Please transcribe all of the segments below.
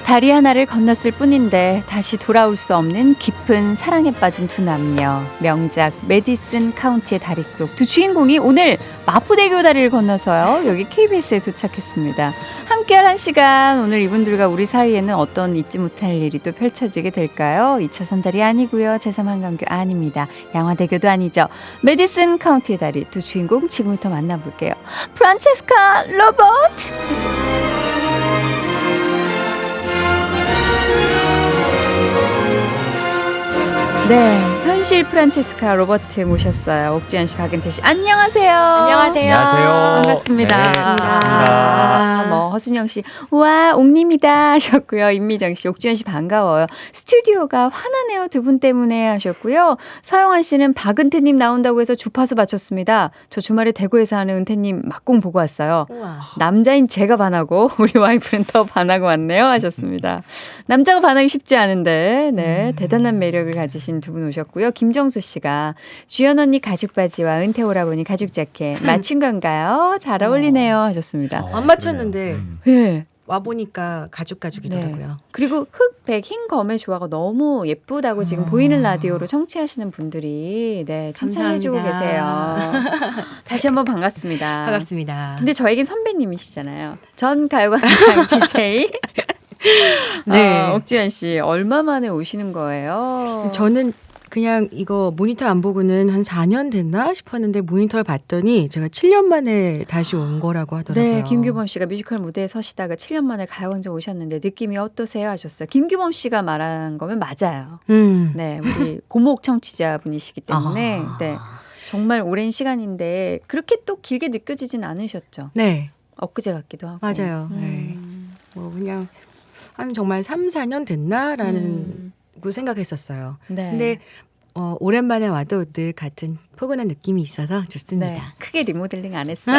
다리 하나를 건넜을 뿐인데 다시 돌아올 수 없는 깊은 사랑에 빠진 두 남녀. 명작 메디슨 카운티의 다리 속 두 주인공이 오늘 마포대교 다리를 건너서요. 여기 KBS에 도착했습니다. 함께할 한 시간, 오늘 이분들과 우리 사이에는 어떤 잊지 못할 일이 또 펼쳐지게 될까요? 2차 선달이 아니고요. 제3한강교 아닙니다. 양화대교도 아니죠. 메디슨 카운티의 다리 두 주인공 지금부터 만나볼게요. 프란체스카 로버트. 네, 현실 프란체스카 로버트 모셨어요. 옥주현 씨, 박은태 씨, 안녕하세요. 안녕하세요. 반갑습니다. 네, 반갑습니다. 뭐 허순영 씨, 우와 옥님이다 하셨고요. 임미정 씨, 옥주현 씨 반가워요. 스튜디오가 환하네요, 두 분 때문에 하셨고요. 서영환 씨는 박은태님 나온다고 해서 주파수 맞췄습니다. 저 주말에 대구에서 하는 은태님 막공 보고 왔어요. 우와. 남자인 제가 반하고 우리 와이프는 더 반하고 왔네요 하셨습니다. 남자가 반하기 쉽지 않은데 네, 대단한 매력을 가지신 두 분 오셨고요. 김정수 씨가 주연 언니 가죽 바지와 은태 오라버니 가죽 자켓 맞춘 건가요? 잘 어울리네요 하셨습니다. 안 맞췄는데 네. 와보니까 가죽이더라고요. 네. 그리고 흑, 백, 흰 검의 조화가 너무 예쁘다고 지금 보이는 라디오로 청취하시는 분들이 네, 칭찬해주고 계세요. 다시 한번 반갑습니다. 반갑습니다. 근데 저에겐 선배님이시잖아요. 전 가요광장 DJ. 네. 옥주현 씨, 얼마 만에 오시는 거예요? 저는 그냥 이거 모니터 안 보고는 한 4년 됐나 싶었는데 모니터를 봤더니 제가 7년 만에 다시 온 거라고 하더라고요. 네, 김규범 씨가 뮤지컬 무대에 서시다가 7년 만에 가요광장 오셨는데 느낌이 어떠세요 하셨어요. 김규범 씨가 말한 거면 맞아요. 네, 우리 고목 청취자분이시기 때문에 네, 정말 오랜 시간인데 그렇게 또 길게 느껴지진 않으셨죠? 네. 엊그제 같기도 하고. 맞아요. 네. 뭐 그냥 한 정말 3, 4년 됐나라는 그 생각했었어요. 네. 근데 오랜만에 와도 늘 같은 포근한 느낌이 있어서 좋습니다. 네, 크게 리모델링 안 했어요.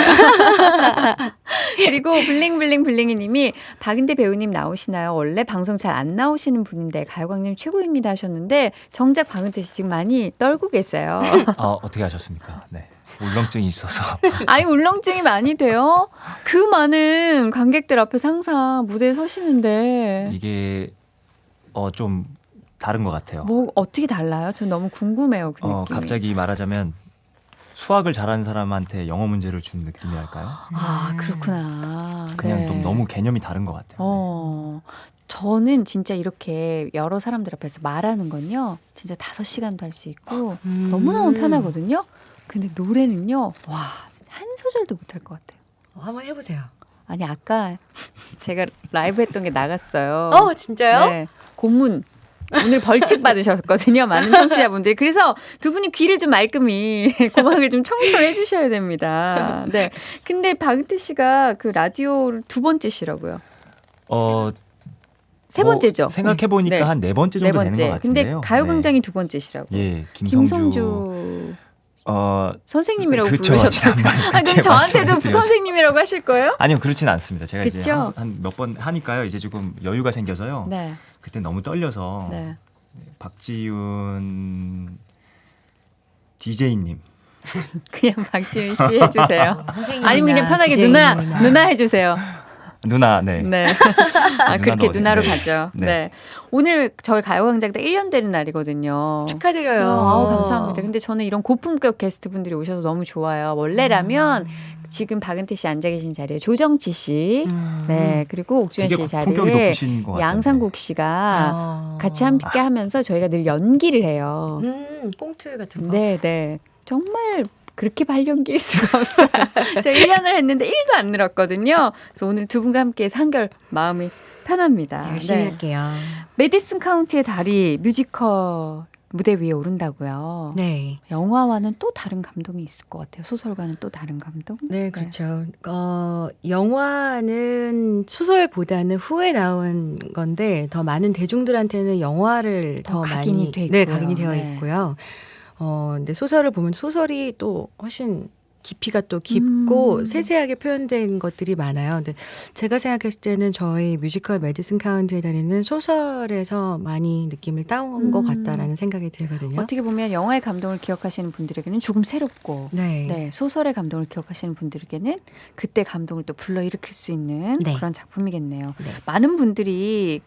그리고 블링블링블링이 님이 박은태 배우님 나오시나요? 원래 방송 잘 안 나오시는 분인데 가요광님 최고입니다 하셨는데 정작 박은태 씨 지금 많이 떨고 계세요. 어떻게 하셨습니까? 네. 울렁증이 있어서. 아니 울렁증이 많이 돼요? 그 많은 관객들 앞에서 항상 무대에 서시는데 이게 좀 다른 것 같아요. 뭐 어떻게 달라요? 전 너무 궁금해요. 그 느낌이. 갑자기 말하자면 수학을 잘하는 사람한테 영어 문제를 준 느낌이랄까요? 아 그렇구나. 그냥 네. 좀 너무 개념이 다른 것 같아요. 저는 진짜 이렇게 여러 사람들 앞에서 말하는 건요. 진짜 5시간도 할 수 있고 너무너무 편하거든요. 근데 노래는요. 와, 한 소절도 못할 것 같아요. 한번 해보세요. 아니 아까 제가 라이브 했던 게 나갔어요. 진짜요? 네. 고문. 오늘 벌칙 받으셨거든요. 많은 청취자분들이. 그래서 두 분이 귀를 좀 말끔히 고막을 좀 청소를 해주셔야 됩니다. 네. 근데 박은태 씨가 그 라디오를 2번째시라고요. 세 번째죠. 생각해보니까 네. 한 4번째 정도 되는 것 같은데요. 근데 가요광장이 2번째시라고. 예, 김성주 선생님이라고 그쵸, 부르셨다고. 그럼 저한테도 드렸... 선생님이라고 하실 거예요? 아니요, 그렇진 않습니다. 제가 그쵸? 이제 한 몇 번 하니까요. 이제 조금 여유가 생겨서요. 네. 그때 너무 떨려서 네. 박지윤 DJ님. 그냥 박지윤 씨 해주세요. 아니면 그냥 편하게 DJ님이나. 누나 해주세요. 누나, 네. 네. 그렇게 누나로 네. 가죠. 네. 네. 오늘 저희 가요광장 때 1년 되는 날이거든요. 축하드려요. 아우, 감사합니다. 근데 저는 이런 고품격 게스트분들이 오셔서 너무 좋아요. 원래라면 지금 박은태 씨 앉아 계신 자리에 조정치 씨, 네, 그리고 옥주현 씨 품격이 자리에 높으신 것 같아요. 양상국 씨가 같이 함께 하면서 저희가 늘 연기를 해요. 꽁트 같은 거. 네, 네. 정말 그렇게 발연기일 수가 없어요. 저 1년을 했는데 1도 안 늘었거든요. 그래서 오늘 두 분과 함께해서 한결 마음이 편합니다. 열심히 네. 할게요. 메디슨 카운티의 다리 뮤지컬 무대 위에 오른다고요. 네. 영화와는 또 다른 감동이 있을 것 같아요. 소설과는 또 다른 감동? 네, 그렇죠. 영화는 소설보다는 후에 나온 건데 더 많은 대중들한테는 영화를 더 각인이 많이 돼 네, 있고요. 각인이 되어 네. 있고요. 근데 소설을 보면 소설이 또 훨씬 깊이가 또 깊고 음. 세세하게 표현된 것들이 많아요. 근데 제가 생각했을 때는 저희 뮤지컬 메디슨 카운티의 달인은 소설에서 많이 느낌을 따온 것 같다라는 생각이 들거든요. 어떻게 보면 영화의 감동을 기억하시는 분들에게는 조금 새롭고 네. 네, 소설의 감동을 기억하시는 분들에게는 그때 감동을 또 불러일으킬 수 있는 네. 그런 작품이겠네요. 네. 많은 분들이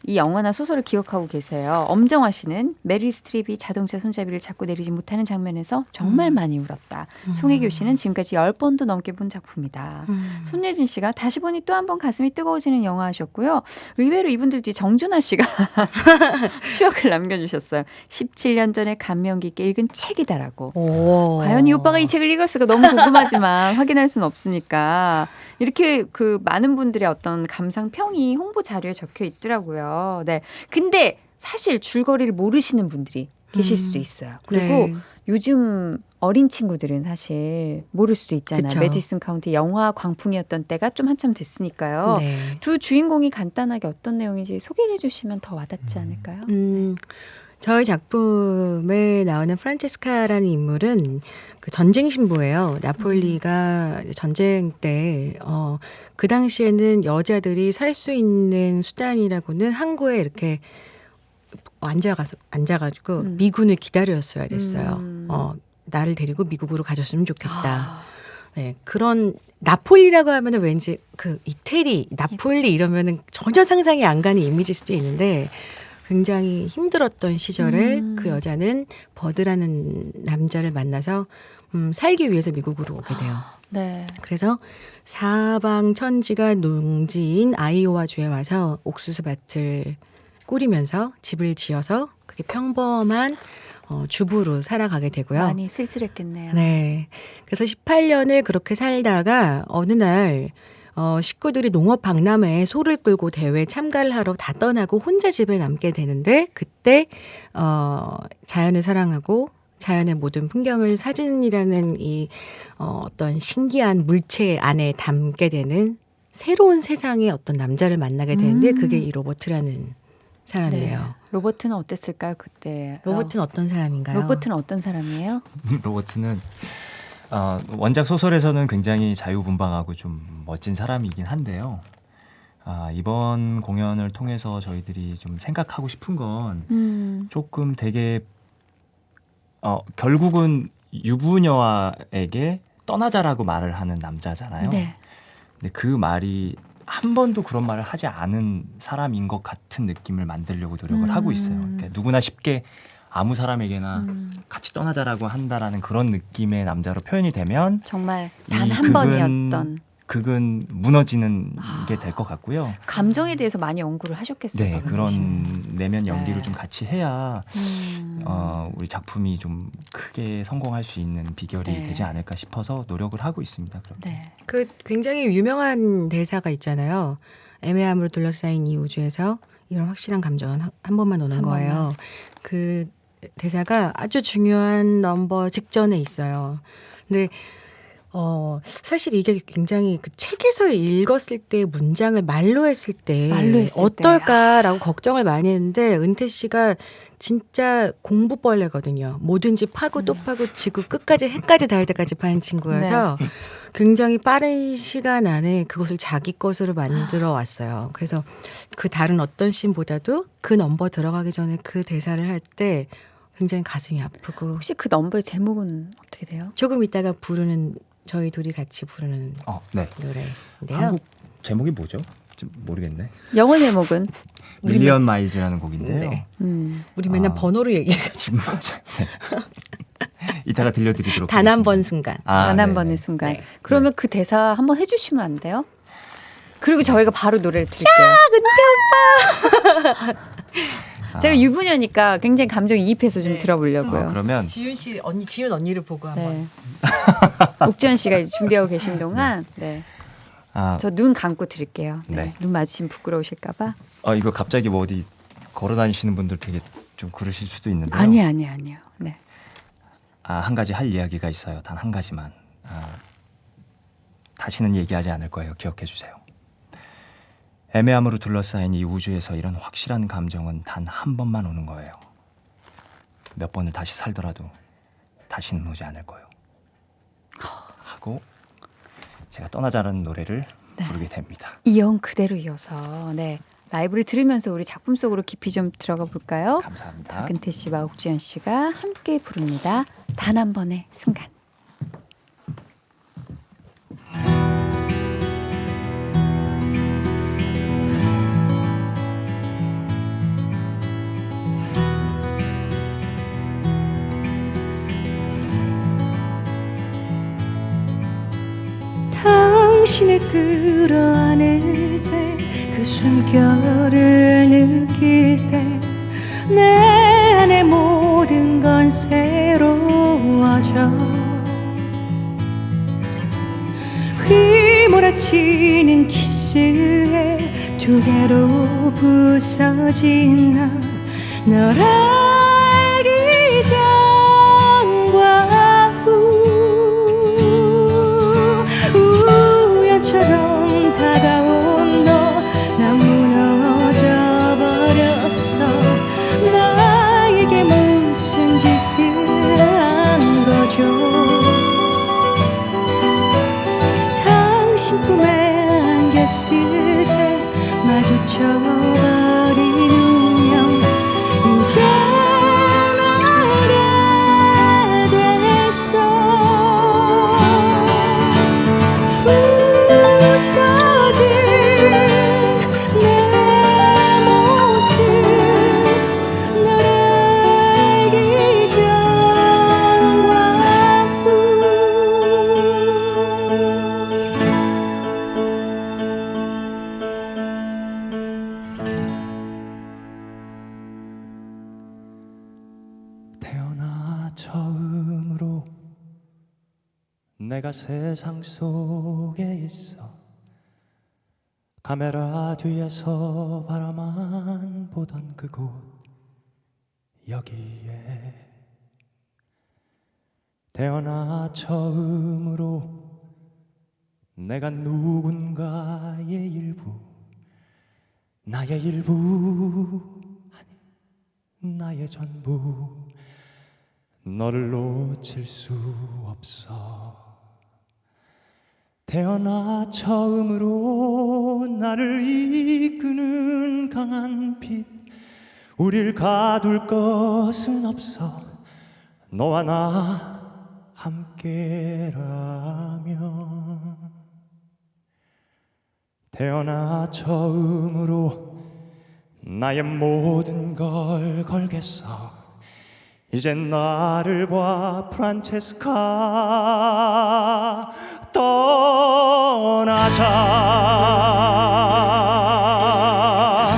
이 영화나 소설을 기억하고 계세요. 엄정화 씨는 메릴 스트립이 자동차 손잡이를 잡고 내리지 못하는 장면에서 정말 많이 울었다. 송혜교 씨는 지금까지 10번도 넘게 본 작품이다. 손예진 씨가 다시 보니 또 한 번 가슴이 뜨거워지는 영화 하셨고요. 의외로 이분들 뒤에 정준하 씨가 추억을 남겨주셨어요. 17년 전에 감명 깊게 읽은 책이다라고. 오. 과연 이 오빠가 이 책을 읽었을까 너무 궁금하지만 확인할 수는 없으니까 이렇게 그 많은 분들의 어떤 감상평이 홍보 자료에 적혀 있더라고요. 네. 근데 사실 줄거리를 모르시는 분들이 계실 수도 있어요. 그리고 네. 요즘 어린 친구들은 사실 모를 수도 있잖아요. 그쵸. 메디슨 카운티 영화 광풍이었던 때가 좀 한참 됐으니까요. 네. 두 주인공이 간단하게 어떤 내용인지 소개를 해주시면 더 와닿지 않을까요? 저희 작품에 나오는 프란체스카라는 인물은 그 전쟁 신부예요. 나폴리가 전쟁 때 그 당시에는 여자들이 살 수 있는 수단이라고는 항구에 이렇게 앉아가지고 미군을 기다렸어야 됐어요. 나를 데리고 미국으로 가줬으면 좋겠다. 네, 그런 나폴리라고 하면은 왠지 그 이태리, 나폴리 이러면은 전혀 상상이 안 가는 이미지일 수도 있는데 굉장히 힘들었던 시절에 그 여자는 버드라는 남자를 만나서 살기 위해서 미국으로 오게 돼요. 네. 그래서 사방 천지가 농지인 아이오와주에 와서 옥수수 밭을 꾸리면서 집을 지어서 그게 평범한 주부로 살아가게 되고요. 많이 쓸쓸했겠네요. 네. 그래서 18년을 그렇게 살다가 어느 날 식구들이 농업 박람회에 소를 끌고 대회에 참가를 하러 다 떠나고 혼자 집에 남게 되는데 그때 자연을 사랑하고 자연의 모든 풍경을 사진이라는 이 어떤 신기한 물체 안에 담게 되는 새로운 세상의 어떤 남자를 만나게 되는데 그게 이 로버트라는 사람이에요. 네. 로버트는 어땠을까요 그때? 로버트는 어떤 사람인가요? 로버트는 어떤 사람이에요? 로버트는 원작 소설에서는 굉장히 자유분방하고 좀 멋진 사람이긴 한데요. 이번 공연을 통해서 저희들이 좀 생각하고 싶은 건 조금 되게 결국은 유부녀에게 떠나자라고 말을 하는 남자잖아요. 네. 근데 그 말이 한 번도 그런 말을 하지 않은 사람인 것 같은 느낌을 만들려고 노력을 하고 있어요. 그러니까 누구나 쉽게 아무 사람에게나 같이 떠나자라고 한다라는 그런 느낌의 남자로 표현이 되면 정말 단 이 한 번이었던 극은 무너지는 게 될 것 같고요. 감정에 대해서 많이 연구를 하셨겠어요. 네, 박은희 씨는. 그런 내면 연기를 네. 좀 같이 해야 음. 우리 작품이 좀 크게 성공할 수 있는 비결이 네. 되지 않을까 싶어서 노력을 하고 있습니다. 그럼. 네. 그 굉장히 유명한 대사가 있잖아요. 애매함으로 둘러싸인 이 우주에서 이런 확실한 감정은 한 번만 오는 한 거예요. 번만. 그 대사가 아주 중요한 넘버 직전에 있어요. 근데 사실 이게 굉장히 그 책에서 읽었을 때 문장을 말로 했을 때 어떨까라고 걱정을 많이 했는데 은퇴 씨가 진짜 공부벌레거든요. 뭐든지 파고 또 파고 지구 끝까지 해까지 닿을 때까지 파는 친구여서 굉장히 빠른 시간 안에 그것을 자기 것으로 만들어 왔어요. 그래서 그 다른 어떤 씬보다도 그 넘버 들어가기 전에 그 대사를 할 때 굉장히 가슴이 아프고 혹시 그 넘버의 제목은 어떻게 돼요? 조금 있다가 부르는 저희 둘이 같이 부르는 네. 노래인데요. 한국 제목이 뭐죠? 좀 모르겠네. 영어 제목은 밀리언 마일즈라는 곡인데요. 네. 우리 우리 맨날 번호로 얘기해가지고 네. 이따가 들려드리도록 단 한 하겠습니다. 번 순간. 단 한 네, 번의 네. 순간. 네. 그러면 그 대사 한번 해주시면 안 돼요? 그리고 저희가 바로 노래를 드릴게요. 제가 유부녀니까 굉장히 감정이입해서 좀 네. 들어보려고요. 그러면 지윤 언니를 보고 네. 옥주현 씨가 이제 준비하고 계신 동안 네. 저 눈 감고 드릴게요. 네. 네. 눈 마주치면 부끄러우실까봐. 이거 갑자기 뭐 어디 걸어 다니시는 분들 되게 좀 그러실 수도 있는데요. 아니요. 네. 한 가지 할 이야기가 있어요. 단 한 가지만. 다시는 얘기하지 않을 거예요. 기억해 주세요. 애매함으로 둘러싸인 이 우주에서 이런 확실한 감정은 단 한 번만 오는 거예요. 몇 번을 다시 살더라도 다시는 오지 않을 거예요. 하고 제가 떠나자는 노래를 네. 부르게 됩니다. 이영 그대로 이어서 네 라이브를 들으면서 우리 작품 속으로 깊이 좀 들어가 볼까요? 감사합니다. 박은태 씨와 옥주현 씨가 함께 부릅니다. 단 한 번의 순간. 당신을 끌어안을 때 그 숨결을 느낄 때 내 안의 모든 건 새로워져 휘몰아치는 키스에 두 개로 부서진 널 알기 전과 후 우연처럼 다가온 너 난 무너져 버렸어 나에게 무슨 짓을 한 거죠 당신 품에 안겼을 때 마주쳐버린 운명 이제 알게 됐어 부서진 내 모습 널 알기 전과 후 태어나 처음으로 내가 세상 속에 있어 카메라 뒤에서 바라만 보던 그곳 여기에 태어나 처음으로 내가 누군가의 일부 나의 일부 아니 나의 전부 너를 놓칠 수 없어 태어나 처음으로 나를 이끄는 강한 빛 우릴 가둘 것은 없어 너와 나 함께라면 태어나 처음으로 나의 모든 걸 걸겠어 이젠 나를 봐 프란체스카 떠나자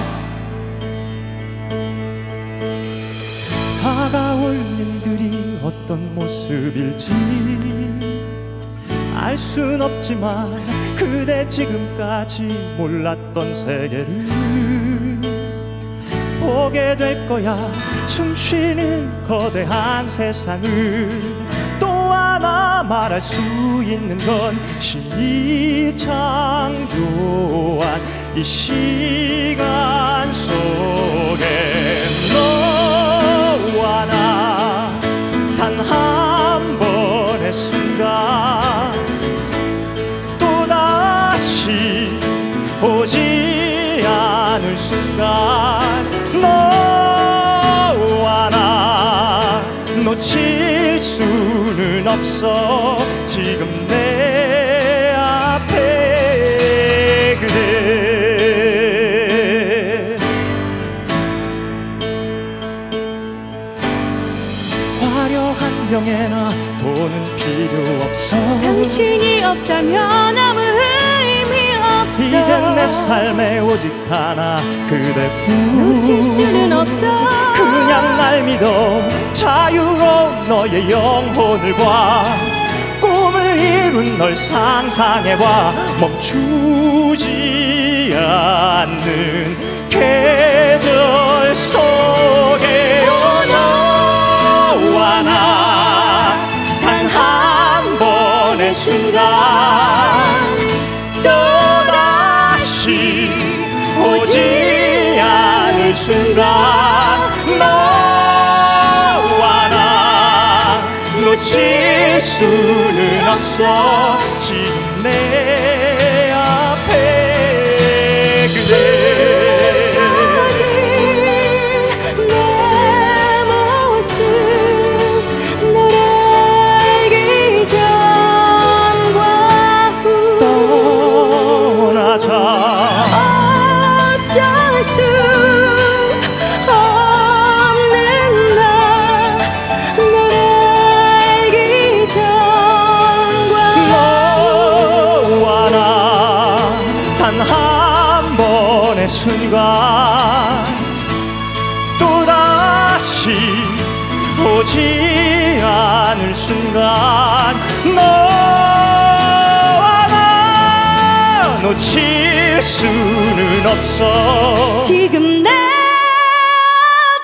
다가올 일들이 어떤 모습일지 알 순 없지만 그대 지금까지 몰랐던 세계를 보게 될 거야 숨쉬는 거대한 세상을 또 하나 말할 수 있는 건 신이 창조한 이 시간 속에 너와 나 단 한 번의 순간 또다시 오지 않을 순간 너와 나 놓칠 수는 없어 지금 내 앞에 그대 화려한 명예나 돈은 필요 없어 당신이 없다면 아무 의미 없어 이젠 내 삶에 오직 하나 그대뿐 놓칠 수는 없어 그냥 날 믿어 자유로운 너의 영혼을 봐 꿈을 이룬 널 상상해봐 멈추지 않는 계절 속에 너와 나 단 한 번의 순간 또다시 오지 않을 순간 너와 나 놓칠 놓칠 수는 없어 지금 내 앞에 그대 사진 내 모습 널 알기 전과 후 떠나자 어쩔 수 없는 나 널 알기 전과 너와 나 단 한 번의 순간 또다시 오지 않을 순간 너와 나 놓칠 수는 없어 지금 내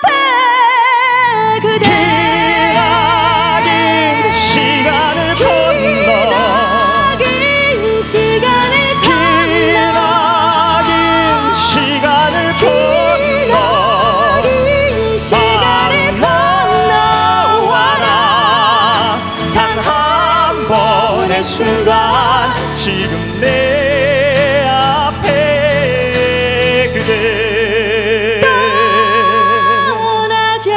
앞에 그대 기나긴 시간을 건너 기나긴 시간을 기나긴 시간을 건너 기나긴 시간을 너와 나 단 한 번의 순간 지금 내 앞에 그대 떠나자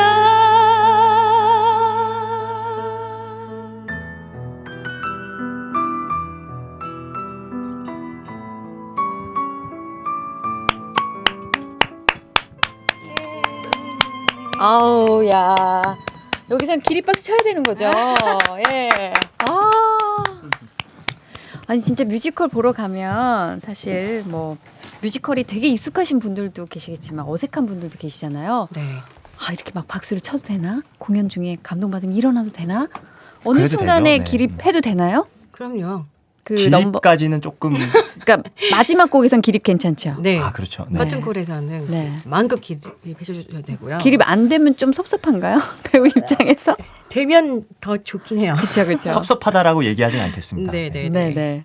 아우, 야. 여기선 기립박수 쳐야 되는 거죠. 예. 아니, 진짜 뮤지컬 보러 가면 사실 뭐 뮤지컬이 되게 익숙하신 분들도 계시겠지만 어색한 분들도 계시잖아요. 네. 아, 이렇게 막 박수를 쳐도 되나? 공연 중에 감동받으면 일어나도 되나? 어느 그래도 순간에 되죠. 네. 기립해도 되나요? 그럼요. 그 넘버, 기립까지는 조금 그러니까 마지막 곡에선 기립 괜찮죠? 네. 아 그렇죠. 네. 커튼콜에서는 네. 마음껏 기립해주셔야 되고요. 기립 안 되면 좀 섭섭한가요? 배우 입장에서? 되면 더 좋긴 해요. 그렇죠, 그렇죠. 섭섭하다라고 얘기하진 않겠습니다. 네네. 네, 네.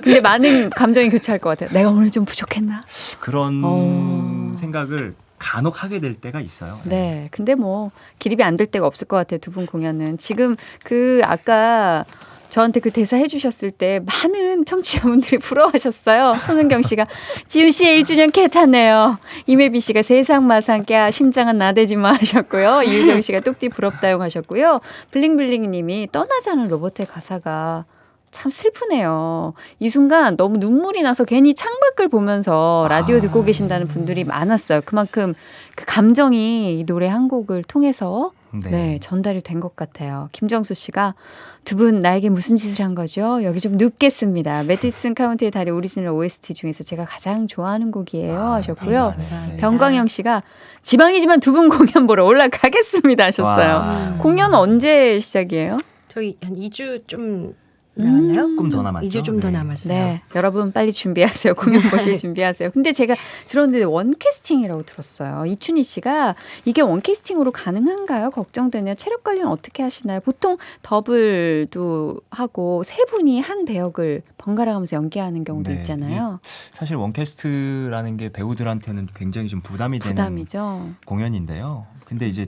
근데 많은 감정이 교차할 것 같아요. 내가 오늘 좀 부족했나? 그런 생각을 간혹 하게 될 때가 있어요. 네. 근데 뭐 기립이 안 될 때가 없을 것 같아요. 두 분 공연은. 지금 그 아까 저한테 그 대사 해주셨을 때 많은 청취자분들이 부러워하셨어요. 손은경 씨가 지훈 씨의 1주년 캣하네요. 이매비 씨가 세상 마상 깨 심장은 나대지 마 하셨고요. 이유정 씨가 뚝띠 부럽다용 하셨고요. 블링블링 님이 떠나자는 로봇의 가사가 참 슬프네요. 이 순간 너무 눈물이 나서 괜히 창밖을 보면서 라디오 듣고 계신다는 분들이 많았어요. 그만큼 그 감정이 이 노래 한 곡을 통해서 네, 전달이 된 것 같아요. 김정수 씨가 두 분 나에게 무슨 짓을 한 거죠? 여기 좀 눕겠습니다. 매디슨 카운티의 달이 오리지널 OST 중에서 제가 가장 좋아하는 곡이에요 하셨고요. 감사합니다. 병광영 씨가 지방이지만 두 분 공연 보러 올라가겠습니다 하셨어요. 와. 공연은 언제 시작이에요? 저희 한 2주 좀 남았나요? 조금 더 남았죠. 2주 좀 더 네. 남았어요. 네, 여러분 빨리 준비하세요. 공연 보실 준비하세요. 근데 제가 들었는데 원캐스팅이라고 들었어요. 이춘희 씨가 이게 원캐스팅으로 가능한가요? 걱정되네요. 체력 관리는 어떻게 하시나요? 보통 더블도 하고 세 분이 한 배역을 번갈아 가면서 연기하는 경우도 네, 있잖아요. 사실 원캐스트라는 게 배우들한테는 굉장히 좀 부담이 되는 부담이죠. 공연인데요. 근데 이제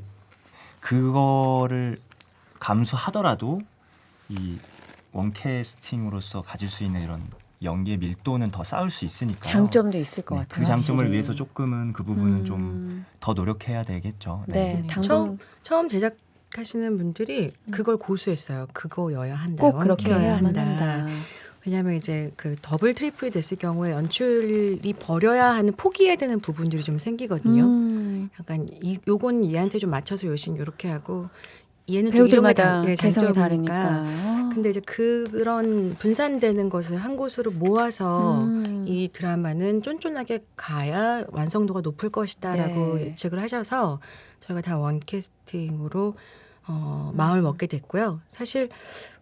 그거를 감수하더라도 이 원캐스팅으로서 가질 수 있는 이런 연기의 밀도는 더 쌓을 수 있으니까 장점도 있을 것 같아요. 그 장점을 확실히. 위해서 조금은 그 부분은 좀 더 노력해야 되겠죠. 네, 네. 당분 처음 제작하시는 분들이 그걸 고수했어요. 그거여야 한다. 꼭 그렇게 원캐여야 해야만 한다. 왜냐하면 이제 그 더블 트리플이 됐을 경우에 연출이 버려야 하는 포기해야 되는 부분들이 좀 생기거든요. 약간 요건 얘한테 좀 맞춰서 요신 요렇게 하고 얘는 배우들마다 또 이런 게 개성이 장점이니까. 다르니까. 근데 이제 그런 분산되는 것을 한 곳으로 모아서 이 드라마는 쫀쫀하게 가야 완성도가 높을 것이다라고 네. 예측을 하셔서 저희가 다 원캐스팅으로 마음을 먹게 됐고요. 사실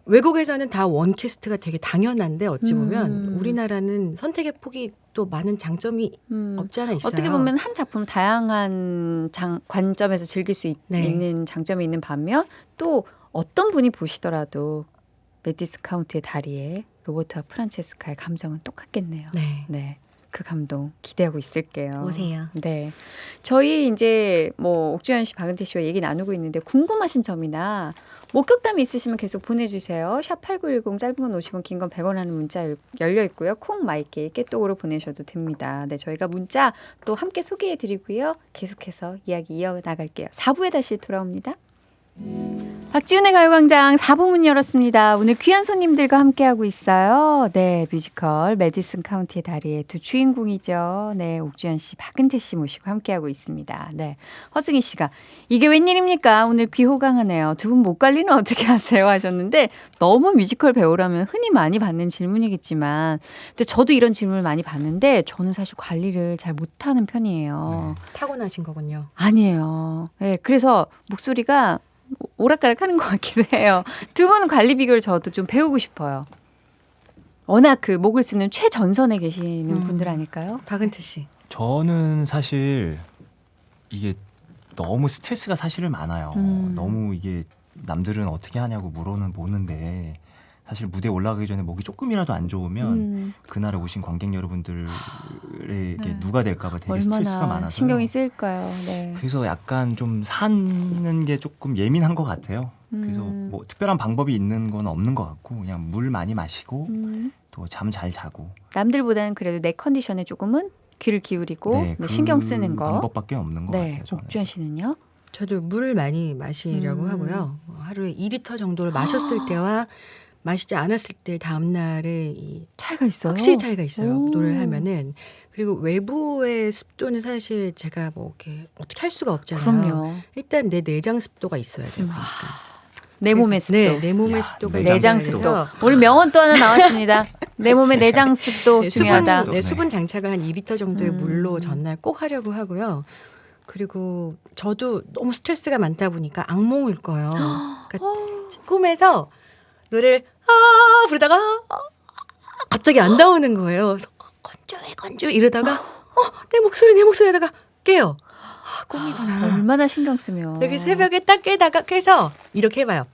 외국에서는 다 원캐스트가 되게 당연한데 어찌 보면 우리나라는 선택의 폭이 또 많은 장점이 없지 않아 있어요. 어떻게 보면 한 작품 다양한 관점에서 즐길 수 네. 있는 장점이 있는 반면 또 어떤 분이 보시더라도 매디슨 카운티의 다리에 로버트와 프란체스카의 감정은 똑같겠네요. 네. 네. 그 감동 기대하고 있을게요. 오세요. 네. 저희 이제 뭐 옥주현 씨, 박은태 씨와 얘기 나누고 있는데 궁금하신 점이나 목격담이 있으시면 계속 보내주세요. 샵 8910 짧은 건 50원, 긴 건 100원 하는 문자 열려 있고요. 콩 마이케이 깨톡으로 보내셔도 됩니다. 네, 저희가 문자 또 함께 소개해드리고요. 계속해서 이야기 이어나갈게요. 4부에 다시 돌아옵니다. 박지훈의 가요광장 4부 문 열었습니다. 오늘 귀한 손님들과 함께하고 있어요. 네, 뮤지컬 메디슨 카운티의 다리의 두 주인공이죠. 네, 옥주현 씨, 박은태 씨 모시고 함께하고 있습니다. 네, 허승희 씨가 이게 웬일입니까? 오늘 귀 호강하네요. 두 분 목 관리는 어떻게 하세요? 하셨는데 너무 뮤지컬 배우라면 흔히 많이 받는 질문이겠지만 근데 저도 이런 질문을 많이 받는데 저는 사실 관리를 잘 못하는 편이에요. 타고나신 거군요. 아니에요. 네, 그래서 목소리가 오락가락 하는 것 같기도 해요. 두 분 관리 비결 저도 좀 배우고 싶어요. 워낙 그 목을 쓰는 최전선에 계시는 분들 아닐까요? 박은태 씨. 저는 사실 이게 너무 스트레스가 사실은 많아요. 너무 이게 남들은 어떻게 하냐고 물어보는데 사실 무대에 올라가기 전에 목이 조금이라도 안 좋으면 그날에 오신 관객 여러분들에게 누가 될까봐 되게 스트레스가 얼마나 많아서 신경이 쓰일까요? 네. 그래서 약간 좀 사는 게 조금 예민한 것 같아요. 그래서 뭐 특별한 방법이 있는 건 없는 것 같고 그냥 물 많이 마시고 또 잠 잘 자고 남들보다는 그래도 내 컨디션에 조금은 귀를 기울이고 네, 그 신경 쓰는 거. 방법밖에 없는 것 네, 같아요. 저는. 옥주현 씨는요? 저도 물을 많이 마시려고 하고요. 하루에 2리터 정도를 마셨을 때와 마시지 않았을 때 다음날에 차이가 있어요? 확실히 차이가 있어요. 오. 노래를 하면은. 그리고 외부의 습도는 사실 제가 뭐 이렇게 어떻게 할 수가 없잖아요. 그럼요. 일단 내 내장 습도가 있어야 돼요. 그러니까. 내 몸의 습도. 네, 내 몸의 야, 습도가 내장 있어야 습도. 돼서 오늘 명언 또 하나 나왔습니다. 내 몸의 내장 습도 네, 중요하다. 수분 장착을 한 2리터 정도의 음. 물로 전날 꼭 하려고 하고요. 그리고 저도 너무 스트레스가 많다 보니까 악몽을 꿔요. 그러니까 꿈에서 노래를 부르다가 갑자기 안 나오는 거예요. 그래서 건조해 이러다가 내 목소리 하다가 깨요. 꿈이구나. 얼마나 신경 쓰면. 여기 새벽에 딱 깨서 이렇게 해봐요.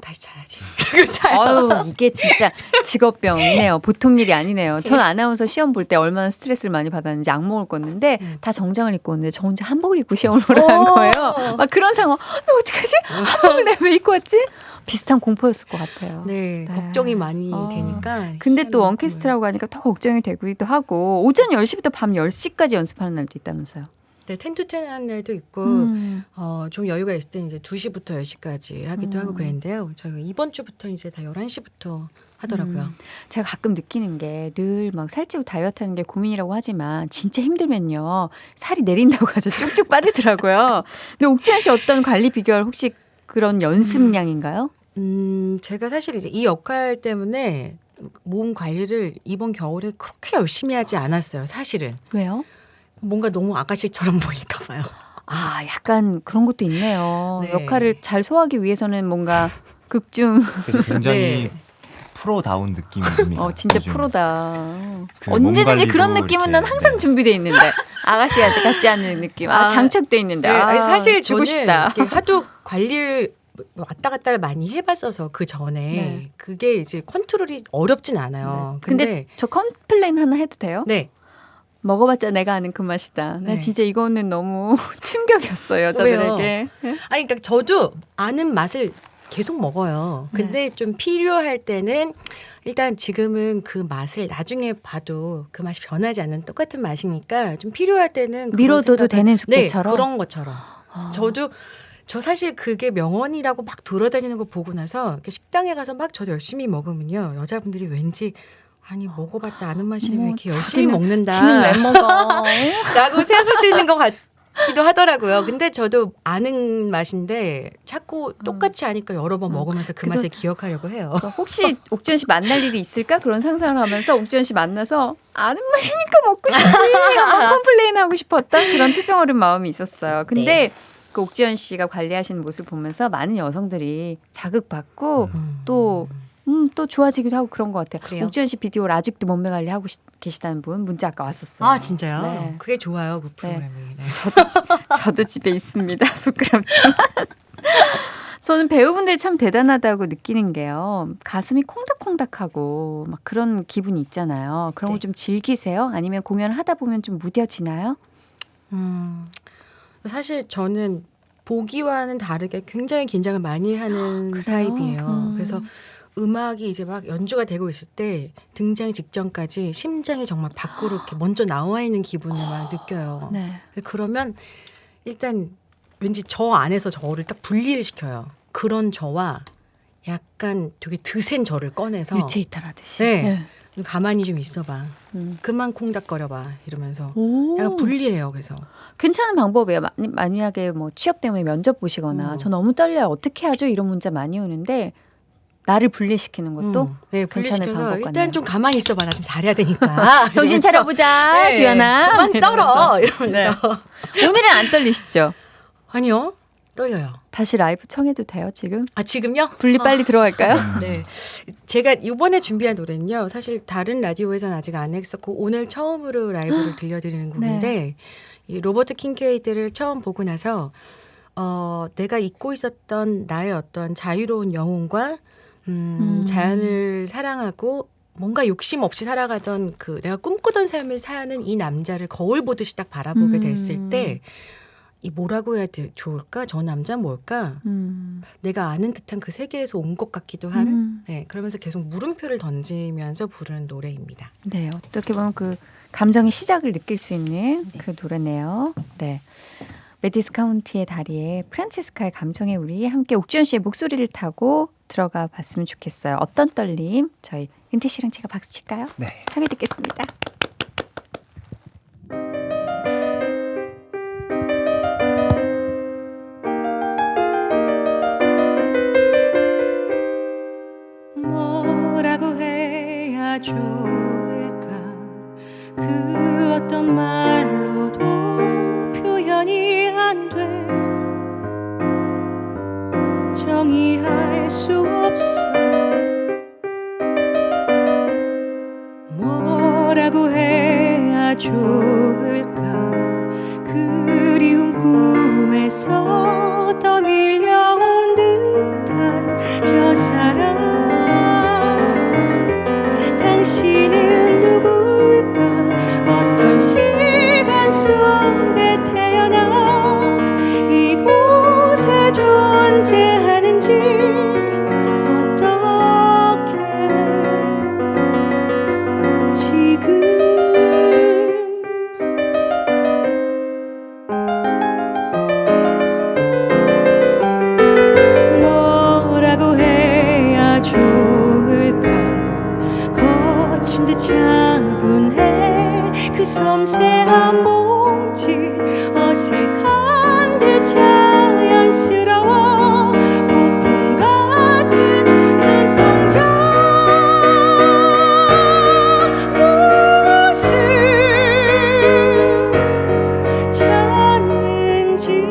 다시 자야지. 그리고 자요. 아유, 이게 진짜 직업병이네요. 보통 일이 아니네요. 전 아나운서 시험 볼 때 얼마나 스트레스를 많이 받았는지 악몽을 꿨는데 다 정장을 입고 왔는데 저 혼자 한복을 입고 시험을 보러 간 거예요. 막 그런 상황. 나 어떡하지? 한복을 내가 왜 입고 왔지? 비슷한 공포였을 것 같아요. 네, 네. 걱정이 많이 되니까. 근데 또 원캐스트라고 하니까 더 걱정이 되기도 하고 오전 10시부터 밤 10시까지 연습하는 날도 있다면서요. 네, 10-10 하는 날도 있고 좀 여유가 있을 때 이제 2시부터 10시까지 하기도 하고 그랬는데요. 저희가 이번 주부터 이제 다 11시부터 하더라고요. 제가 가끔 느끼는 게 늘 막 살찌고 다이어트 하는 게 고민이라고 하지만 진짜 힘들면요. 살이 내린다고 하죠. 쭉쭉 빠지더라고요. 근데 옥주현 씨 어떤 관리 비결 혹시 그런 연습량인가요? 제가 사실 이제 이 역할 때문에 몸 관리를 이번 겨울에 그렇게 열심히 하지 않았어요. 사실은. 왜요? 뭔가 너무 아가씨처럼 보일까 봐요. 아, 약간 그런 것도 있네요. 네. 역할을 잘 소화하기 위해서는 뭔가 극중. 그래서 굉장히 네. 프로다운 느낌이 듭니다. 진짜 요즘. 프로다. 그 몸 언제든지 관리도 그런 느낌은 난 이렇게, 항상 네. 준비돼 있는데 아가씨한테 같지 않은 느낌. 장착돼 있는데. 네, 아니, 사실 주고 저는 싶다. 이렇게 하도 관리를 왔다 갔다를 많이 해봤어서 그 전에 네. 그게 이제 컨트롤이 어렵진 않아요. 근데 저 컴플레인 하나 해도 돼요? 네. 먹어봤자 내가 아는 그 맛이다. 나 네. 진짜 이거는 너무 충격이었어요, 여자들에게. 아니, 그러니까 저도 아는 맛을 계속 먹어요. 근데 좀 필요할 때는 일단 지금은 그 맛을 나중에 봐도 그 맛이 변하지 않는 똑같은 맛이니까 좀 필요할 때는 그거 미뤄둬도 생각을- 되는 숙제처럼? 네, 그런 것처럼. 저 사실 그게 명언이라고 막 돌아다니는 거 보고 나서 이렇게 식당에 가서 막 저도 열심히 먹으면요. 여자분들이 왠지 아니 먹어봤자 아는 맛이면 왜 이렇게 열심히 먹는다. 지는 왜 먹어? 라고 생각하시는 것 같기도 하더라고요. 근데 저도 아는 맛인데 자꾸 똑같이 하니까 여러 번 먹으면서 그 그래서- 맛을 기억하려고 해요. 혹시 옥주현 씨 만날 일이 있을까? 그런 상상을 하면서 옥주현 씨 만나서 아는 맛이니까 먹고 싶지. 한번 컴플레인 하고 싶었던 그런 투정어린 마음이 있었어요. 근데 그 옥주현 씨가 관리하시는 모습을 보면서 많은 여성들이 자극받고 또 좋아지기도 하고 그런 것 같아요. 그래요? 옥주현 씨 비디오를 아직도 몸매 관리하고 계시다는 분 문자 아까 왔었어요. 아 진짜요? 네. 그게 좋아요 그 프로그램이. 네. 저도 집에 있습니다. 부끄럽지만. 저는 배우분들 참 대단하다고 느끼는 게요. 가슴이 콩닥콩닥하고 막 그런 기분이 있잖아요. 그런 거 좀 즐기세요? 아니면 공연을 하다 보면 좀 무뎌지나요? 사실 저는 보기와는 다르게 굉장히 긴장을 많이 하는 타입이에요. 그래서 음악이 이제 막 연주가 되고 있을 때 등장 직전까지 심장이 정말 밖으로 이렇게 먼저 나와 있는 기분을 막 느껴요. 네. 그러면 일단 왠지 저 안에서 저를 딱 분리를 시켜요. 그런 저와 약간 되게 드센 저를 꺼내서 유체이탈하듯이. 네. 가만히 좀 있어봐. 음. 그만 콩닥거려봐 이러면서 오. 약간 분리해요. 그래서 괜찮은 방법이에요. 만약에 뭐 취업 때문에 면접 보시거나 저 너무 떨려요. 어떻게 하죠? 이런 문자 많이 오는데 나를 분리시키는 것도 네, 괜찮은 분리시켜서 방법 일단 같네요. 좀 가만히 있어봐. 나 좀 잘해야 되니까. 정신 차려보자, 네, 주연아. 그만 떨어. 이러면서. 오늘은 안 떨리시죠? 아니요. 떨려요. 다시 라이브 청해도 돼요, 지금? 아, 지금요? 분리 빨리 들어갈까요? 네. 제가 이번에 준비한 노래는요. 사실 다른 라디오에서는 아직 안 했었고 오늘 처음으로 라이브를 들려드리는 곡인데 이 로버트 킹케이드를 처음 보고 나서 내가 잊고 있었던 나의 어떤 자유로운 영혼과 자연을 사랑하고 뭔가 욕심 없이 살아가던 그 내가 꿈꾸던 삶을 사는 이 남자를 거울 보듯이 딱 바라보게 됐을 때 이 뭐라고 해야 좋을까? 저 남자 뭘까? 내가 아는 듯한 그 세계에서 온 것 같기도 한 네, 그러면서 계속 물음표를 던지면서 부르는 노래입니다. 네, 어떻게 보면 그 감정의 시작을 느낄 수 있는 그 노래네요. 네. 메디스 카운티의 다리에 프란체스카의 감정의 우리 함께 옥주현 씨의 목소리를 타고 들어가 봤으면 좋겠어요. 어떤 떨림? 저희 은퇴 씨랑 제가 박수 칠까요? 네. 청해 듣겠습니다. 뭐라고 해야 좋을까 그 어떤 말로도 표현이 안 돼 정의할 수 없어 뭐라고 해야 좋을까 그리운 꿈에서 떠밀려온 듯한 저 사람 당신은 누굴까 어떤 시간 속에 태어나 이곳에 존재하는지 어떻게 지금 뭐라고 해야 좋을까 거친 듯 차분해 그 섬세한 몸짓 어색한 듯 자연스러워 폭풍 같은 눈동자 무엇을 찾는지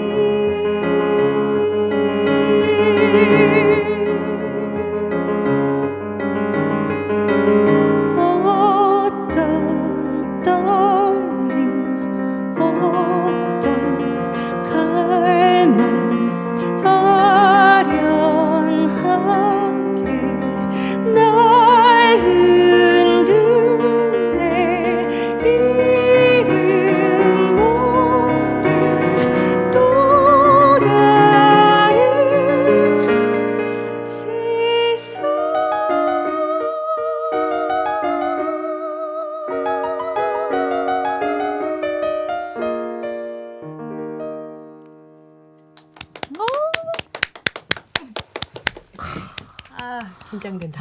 어떤 떨림 어떤 갈망 아련하게 날 흔든 내 이름 모를 또 다른 세상 긴장된다.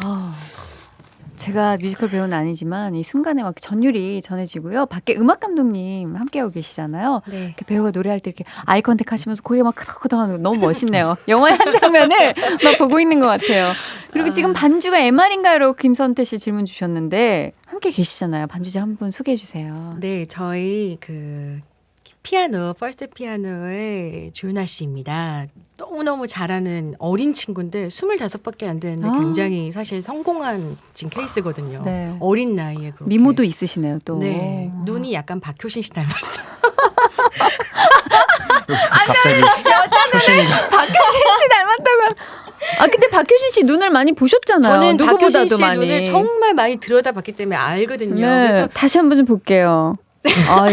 제가 뮤지컬 배우는 아니지만 이 순간에 막 전율이 전해지고요. 밖에 음악 감독님 함께하고 계시잖아요. 네. 이렇게 배우가 노래할 때 이렇게 아이 컨택 하시면서 고개가 막 크덕크덕하는 거 너무 멋있네요. 영화의 한 장면을 막 보고 있는 것 같아요. 그리고 지금 반주가 MR인가요? 김선태 씨 질문 주셨는데 함께 계시잖아요. 반주자 한 분 소개해 주세요. 네, 저희 그 피아노, 퍼스트 피아노의 조윤아 씨입니다. 너무너무 잘하는 어린 친구인데 25밖에 안 되는데 아. 굉장히 사실 성공한 지금 케이스거든요. 네. 어린 나이에 그렇게. 미모도 있으시네요, 또. 네, 눈이 약간 박효신 씨 닮았어요. 갑자기 여자는 박효신 씨 닮았다고. 근데 박효신 씨 눈을 많이 보셨잖아요. 저는 누구보다도 박효신 씨 많이. 눈을 정말 많이 들여다봤기 때문에 알거든요. 네. 그래서 다시 한번 좀 볼게요.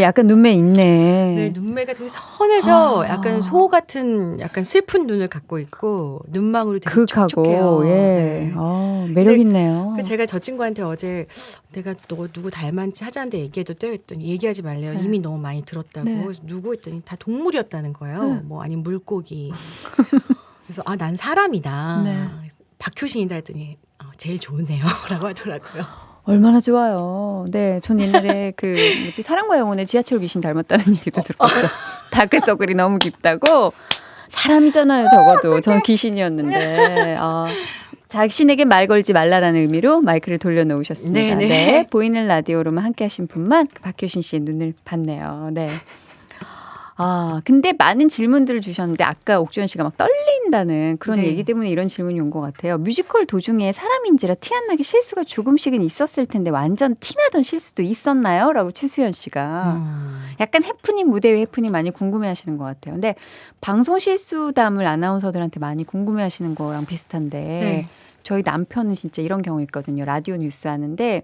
약간 눈매 있네. 네, 눈매가 되게 선해서 아. 약간 소 같은 약간 슬픈 눈을 갖고 있고 눈망울이 되게 촉촉해요. 극하고 예. 네. 매력 근데 있네요. 그래서 제가 저 친구한테 어제 내가 너 누구 닮았지 하자는데 얘기해도 돼? 했더니 얘기하지 말래요. 네. 이미 너무 많이 들었다고. 네. 그래서 누구 했더니 다 동물이었다는 거예요. 네. 뭐 아니면 물고기. 그래서 난 사람이다. 네. 박효신이다 했더니 제일 좋으네요. 라고 하더라고요. 얼마나 좋아요. 네, 전 옛날에 사랑과 영혼의 지하철 귀신 닮았다는 얘기도 들었어요. 다크서클이 너무 깊다고. 사람이잖아요, 적어도. 전 귀신이었는데. 자신에게 말 걸지 말라라는 의미로 마이크를 돌려놓으셨습니다. 네네. 네, 보이는 라디오로만 함께 하신 분만 박효신 씨의 눈을 봤네요. 네. 근데 많은 질문들을 주셨는데 아까 옥주현 씨가 막 떨린다는 그런 네. 얘기 때문에 이런 질문이 온 것 같아요. 뮤지컬 도중에 사람인지라 티 안 나게 실수가 조금씩은 있었을 텐데 완전 티나던 실수도 있었나요? 라고 추수연 씨가. 약간 해프닝, 무대 외 해프닝 많이 궁금해하시는 것 같아요. 근데 방송 실수담을 아나운서들한테 많이 궁금해하시는 거랑 비슷한데 네. 저희 남편은 진짜 이런 경우 있거든요. 라디오 뉴스 하는데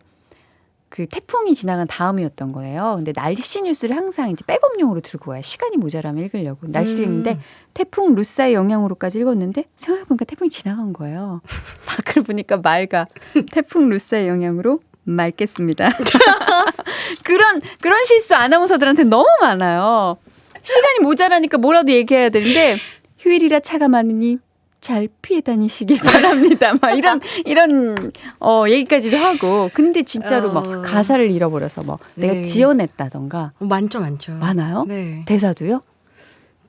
그 태풍이 지나간 다음이었던 거예요. 근데 날씨 뉴스를 항상 이제 백업용으로 들고 와요. 시간이 모자라면 읽으려고. 날씨를 읽는데 태풍 루사의 영향으로까지 읽었는데 생각해보니까 태풍이 지나간 거예요. 밖을 보니까 맑아. 태풍 루사의 영향으로 맑겠습니다. 그런 실수 아나운서들한테 너무 많아요. 시간이 모자라니까 뭐라도 얘기해야 되는데 휴일이라 차가 많으니 잘 피해 다니시기 바랍니다. 막 이런 얘기까지도 하고. 근데 진짜로 막 가사를 잃어버려서 뭐 네. 내가 지어냈다던가. 많죠. 많아요? 네. 대사도요?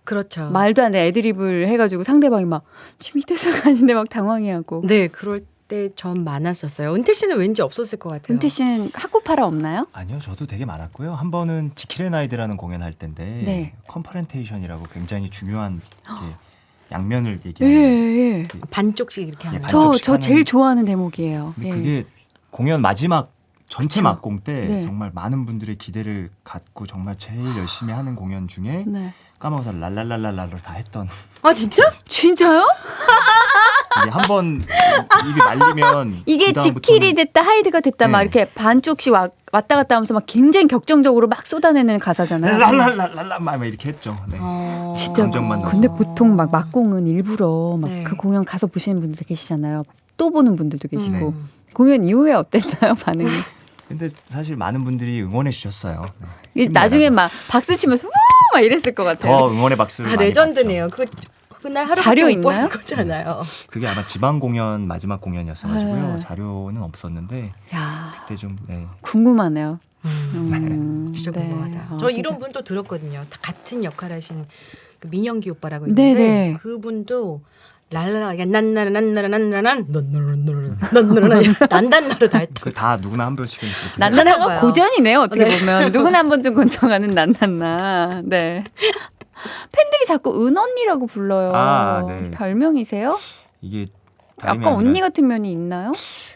그렇죠. 말도 안 돼. 애드립을 해가지고 상대방이 막 지금 이 대사가 아닌데 막 당황해하고. 네, 그럴 때 전 많았었어요. 은퇴 씨는 왠지 없었을 것 같아요. 은퇴 씨는 학구파라 없나요? 아니요, 저도 되게 많았고요. 한 번은 지킬의 나이드라는 공연할 때인데 네. 컨퍼렌테이션이라고 굉장히 중요한 양면을 예, 얘기하는. 예. 반쪽씩 이렇게 하는. 반쪽. 저 제일 좋아하는 대목이에요. 근데 예. 그게 공연 마지막 전체 그쵸. 막공 때 네. 정말 많은 분들의 기대를 갖고 정말 제일 열심히 하는 공연 중에 네. 까먹어서 랄랄랄랄랄로 다 했던. 아 진짜? 진짜요? 이게 한 번 입이 말리면 이게 그다음부터는- 지킬이 됐다 하이드가 됐다 막 네. 이렇게 반쪽씩 왔다 갔다 하면서 막 굉장히 격정적으로 막 쏟아내는 가사잖아요. 랄랄랄랄랄 막 이렇게 했죠. 네. 진짜. 감정만 넣어서. 근데 보통 막 막공은 일부러 막 네. 그 공연 가서 보시는 분들도 계시잖아요. 또 보는 분들도 계시고. 음. 공연 이후에 어땠나요, 반응이? 근데 사실 많은 분들이 응원해 주셨어요. 네. 이게 나중에 힘내라고. 막 박수 치면서 우! 막 이랬을 것 같아요. 더 응원의 박수를 많이 레전드네요. 그날 하루밖에 자료 못 있나요? 보는 거잖아요. 받죠. 그게 아마 지방 공연 마지막 공연이었어가지고요. 네. 자료는 없었는데 야, 그때 좀 궁금하네요. 진짜 네. 궁금하다. 저 이런 분도 들었거든요. 다 같은 역할 하신 그 민영기 오빠라고 네네. 있는데 그분도 랄라라 난나라 난단나로 다 했다. 그 다 누구나 한 번씩은 그렇게 난나나가 봐요. 고전이네요. 어떻게 네. 보면 누구나 한 번쯤 권총하는 난나나. 네. 팬들이 자꾸 은언니라고 불러요. 아, 네. 별명이세요? 이게 다름이 약간 아니라 언니 같은 면이 있나요?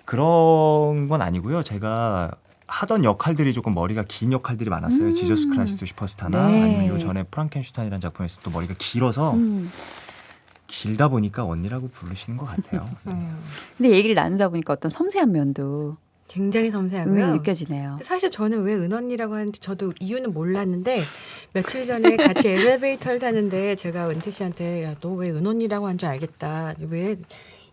그런 건 아니고요. 제가 하던 역할들이 조금 머리가 긴 역할들이 많았어요. 지저스 크라이스트 슈퍼스타나 네. 아니면 요 전에 프랑켄슈타인이라는 작품에서 또 머리가 길어서 길다 보니까 언니라고 부르시는 것 같아요. 근데 얘기를 나누다 보니까 어떤 섬세한 면도 굉장히 섬세하고요. 은근히 느껴지네요. 사실 저는 왜 은언니라고 하는지 저도 이유는 몰랐는데 며칠 전에 같이 엘리베이터를 타는데 제가 은퇴 씨한테 야, 너 왜 은언니라고 한 줄 알겠다. 왜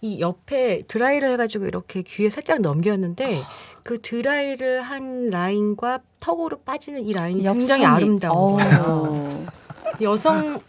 이 옆에 드라이를 해가지고 이렇게 귀에 살짝 넘겼는데 그 드라이를 한 라인과 턱으로 빠지는 이 라인이 굉장히 아름다운 거예요.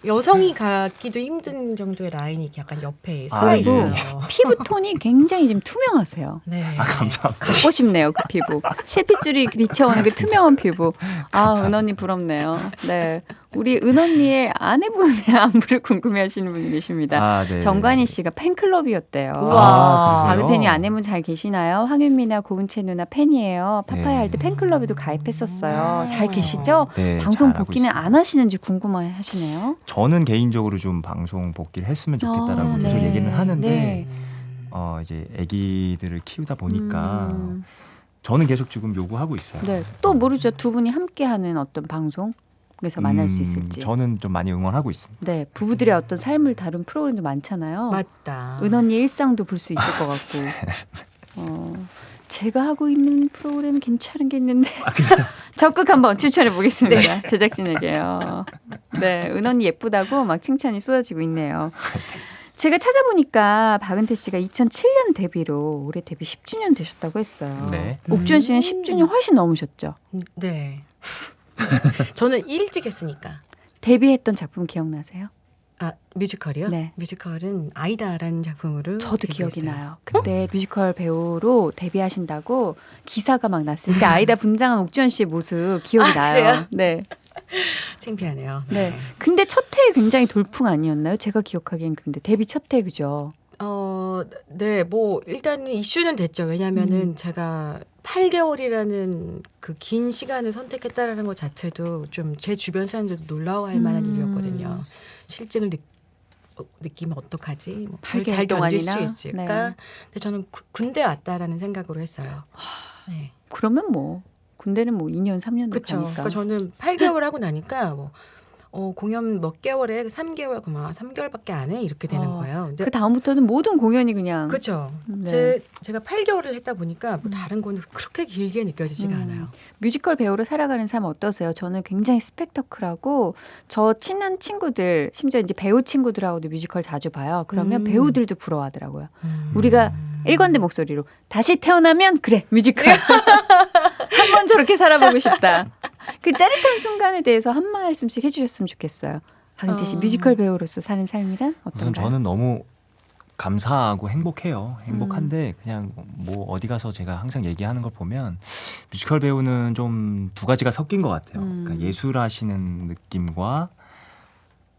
여성이 갖기도 힘든 정도의 라인이 이렇게 약간 옆에 살아 네. 있어요. 피부 톤이 굉장히 지금 투명하세요. 네. 감사합니다. 갖고 싶네요, 그 피부. 실핏줄이 비쳐오는 그 투명한 피부. 아, 은언니 부럽네요. 네. 우리 은언니의 아내분의 안부를 궁금해하시는 분이 계십니다. 아, 네. 정관희 씨가 팬클럽이었대요. 우와. 그러세요? 박은태님 아내분 잘 계시나요? 황윤미나 고은채 누나 팬이에요. 파파야 네. 할 때 팬클럽에도 가입했었어요. 잘 계시죠? 네, 방송 잘하고 복귀는 있습니다. 안 하시는지 궁금해하시네요. 저는 개인적으로 좀 방송 복귀를 했으면 좋겠다라고 계속 네. 얘기는 하는데 네. 이제 아기들을 키우다 보니까 음. 저는 계속 지금 요구하고 있어요. 네. 또 모르죠. 두 분이 함께하는 어떤 방송? 방송에서 만날 수 있을지. 저는 좀 많이 응원하고 있습니다. 네, 부부들의 어떤 삶을 다룬 프로그램도 많잖아요. 맞다. 은언니의 일상도 볼 수 있을 것 같고. 제가 하고 있는 프로그램 괜찮은 게 있는데 적극 한번 추천해 보겠습니다. 제작진에게요. 네, 은언니 예쁘다고 막 칭찬이 쏟아지고 있네요. 제가 찾아보니까 박은태 씨가 2007년 데뷔로 올해 데뷔 10주년 되셨다고 했어요. 네. 옥주현 씨는 10주년 훨씬 넘으셨죠. 네. 저는 일찍 했으니까. 데뷔했던 작품 기억나세요? 아, 뮤지컬이요? 네. 뮤지컬은 아이다라는 작품으로 저도 기억이 데뷔했어요. 나요. 그때 뮤지컬 배우로 데뷔하신다고 기사가 막 났을 때 아이다 분장한 옥주현 씨의 모습 기억이 나요. 그래요? 네. 창피하네요. 네. 근데 첫 해 굉장히 돌풍 아니었나요? 제가 기억하기엔 근데 데뷔 첫 해 그죠? 네, 뭐 일단 이슈는 됐죠. 왜냐하면은 제가 8개월이라는 그 긴 시간을 선택했다라는 것 자체도 좀 제 주변 사람들도 놀라워할 만한 일이었거든요. 실증을 느끼면 어떡하지? 뭐 8개월 잘 견딜 수 동안이나? 있을까? 네. 근데 저는 군대 왔다라는 생각으로 했어요. 네. 그러면 뭐 군대는 뭐 2년 3년도 그렇죠. 가니까. 그러니까 저는 8개월 하고 나니까 뭐 공연 몇 개월에 3개월 그만 3개월밖에 안 해 이렇게 되는 거예요. 근데 그 다음부터는 모든 공연이 그냥 그렇죠. 네. 제가 8개월을 했다 보니까 뭐 다른 거는 그렇게 길게 느껴지지가 않아요. 뮤지컬 배우로 살아가는 삶 어떠세요? 저는 굉장히 스펙터클하고 저 친한 친구들 심지어 이제 배우 친구들하고도 뮤지컬 자주 봐요. 그러면 배우들도 부러워하더라고요. 우리가 일관된 목소리로 다시 태어나면 그래 뮤지컬 한 번 저렇게 살아보고 싶다. 그 짜릿한 순간에 대해서 한 말씀씩 해주셨으면 좋겠어요. 박은태 씨 뮤지컬 배우로서 사는 삶이란 우선 어떤가요? 저는 너무 감사하고 행복해요. 행복한데 그냥 뭐 어디 가서 제가 항상 얘기하는 걸 보면 뮤지컬 배우는 좀 두 가지가 섞인 것 같아요. 그러니까 예술하시는 느낌과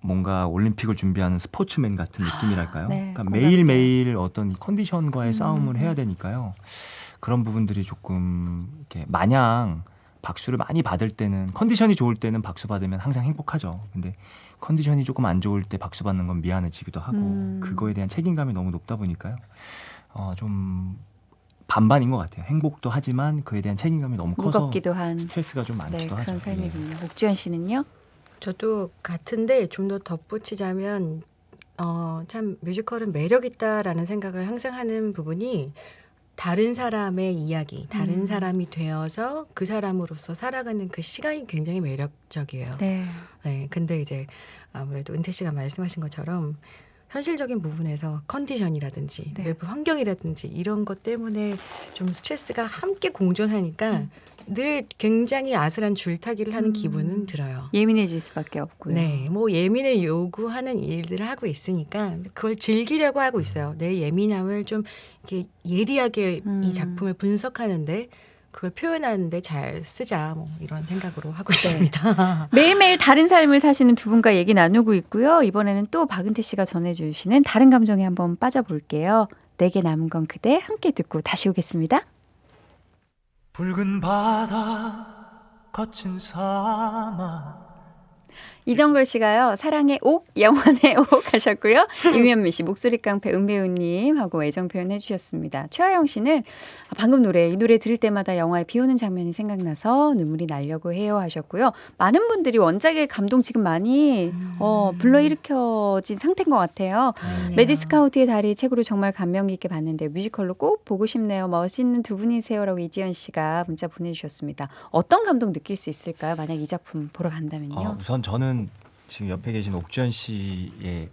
뭔가 올림픽을 준비하는 스포츠맨 같은 느낌이랄까요. 네, 그러니까 공감돼요. 매일매일 어떤 컨디션과의 싸움을 해야 되니까요. 그런 부분들이 조금 이렇게 마냥 박수를 많이 받을 때는 컨디션이 좋을 때는 박수 받으면 항상 행복하죠. 근데 컨디션이 조금 안 좋을 때 박수 받는 건 미안해지기도 하고 그거에 대한 책임감이 너무 높다 보니까요. 좀 반반인 것 같아요. 행복도 하지만 그에 대한 책임감이 너무 커서 무겁기도 한 스트레스가 좀 많기도 네, 하죠. 그런 예. 삶이군요. 옥주현 씨는요? 저도 같은데 좀 더 덧붙이자면 참 뮤지컬은 매력 있다라는 생각을 항상 하는 부분이 다른 사람의 이야기, 다른 사람이 되어서 그 사람으로서 살아가는 그 시간이 굉장히 매력적이에요. 네. 네, 근데 이제 아무래도 은태 씨가 말씀하신 것처럼 현실적인 부분에서 컨디션이라든지 네. 외부 환경이라든지 이런 것 때문에 좀 스트레스가 함께 공존하니까 늘 굉장히 아슬한 줄타기를 하는 기분은 들어요. 예민해질 수밖에 없고요. 네, 뭐 예민을 요구하는 일들을 하고 있으니까 그걸 즐기려고 하고 있어요. 내 예민함을 좀 이렇게 예리하게 이 작품을 분석하는데 그걸 표현하는데 잘 쓰자 뭐 이런 생각으로 하고 있습니다. 매일매일 다른 삶을 사시는 두 분과 얘기 나누고 있고요. 이번에는 또 박은태 씨가 전해주시는 다른 감정에 한번 빠져볼게요. 내게 남은 건 그대 함께 듣고 다시 오겠습니다. 붉은 바다 거친 사막 이정걸 씨가요. 사랑의 옥, 영원의 옥 하셨고요. 임현미 씨, 목소리 깡패 은배우님하고 애정 표현해 주셨습니다. 최하영 씨는 방금 이 노래 들을 때마다 영화에 비 오는 장면이 생각나서 눈물이 나려고 해요 하셨고요. 많은 분들이 원작의 감동 지금 많이 불러일으켜진 상태인 것 같아요. 메디스카우트의 달이 책으로 정말 감명 깊게 봤는데 뮤지컬로 꼭 보고 싶네요. 멋있는 두 분이세요라고 이지연 씨가 문자 보내주셨습니다. 어떤 감동 느낄 수 있을까요? 만약 이 작품 보러 간다면요. 우선 저는 지금 옆에 계신 옥주현 씨의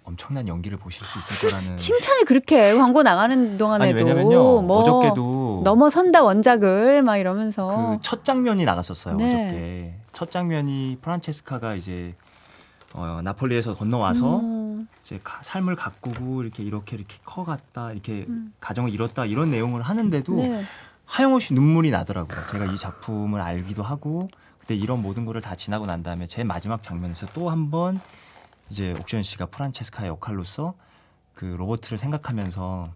엄청난 연기를 보실 수 있을 거라는 칭찬을 그렇게 광고 나가는 동안에도 왜냐면요 뭐 어저께도 넘어선다 원작을 막 이러면서 그 첫 장면이 나갔었어요. 네. 어저께 첫 장면이 프란체스카가 이제 나폴리에서 건너와서 이제 삶을 가꾸고 이렇게 커갔다 이렇게 가정을 이뤘다 이런 내용을 하는데도 네. 하염없이 눈물이 나더라고요. 제가 이 작품을 알기도 하고 근데 이런 모든 거를 다 지나고 난 다음에 제 마지막 장면에서 또 한 번 이제 옥주현 씨가 프란체스카의 역할로서 그 로버트를 생각하면서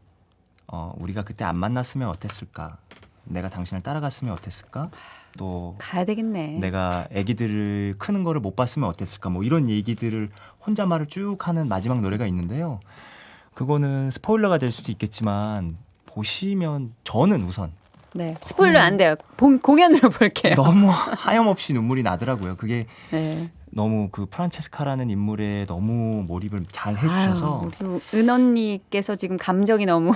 우리가 그때 안 만났으면 어땠을까? 내가 당신을 따라갔으면 어땠을까? 또 가야 되겠네. 내가 아기들을 크는 거를 못 봤으면 어땠을까? 뭐 이런 얘기들을 혼자말을 쭉 하는 마지막 노래가 있는데요. 그거는 스포일러가 될 수도 있겠지만 보시면 저는 우선 네. 스포일러 안 돼요. 공연으로 볼게요. 너무 하염없이 눈물이 나더라고요. 그게 네. 너무 그 프란체스카라는 인물에 너무 몰입을 잘 해주셔서 우리 은 언니께서 지금 감정이 너무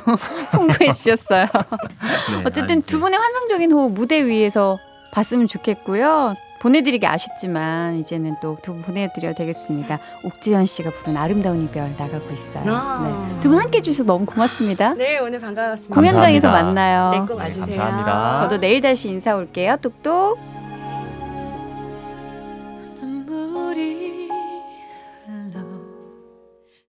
풍부해 주셨어요. 네, 어쨌든 두 분의 환상적인 호흡 무대 위에서 봤으면 좋겠고요. 보내드리기 아쉽지만 이제는 또 두 분 보내드려야 되겠습니다. 옥지연 씨가 부른 아름다운 이별 나가고 있어요. 네. 두 분 함께 해주셔서 너무 고맙습니다. 네, 오늘 반가웠습니다. 공연장에서 감사합니다. 만나요. 네, 꼭 네, 와주세요. 감사합니다. 저도 내일 다시 인사 올게요. 똑똑.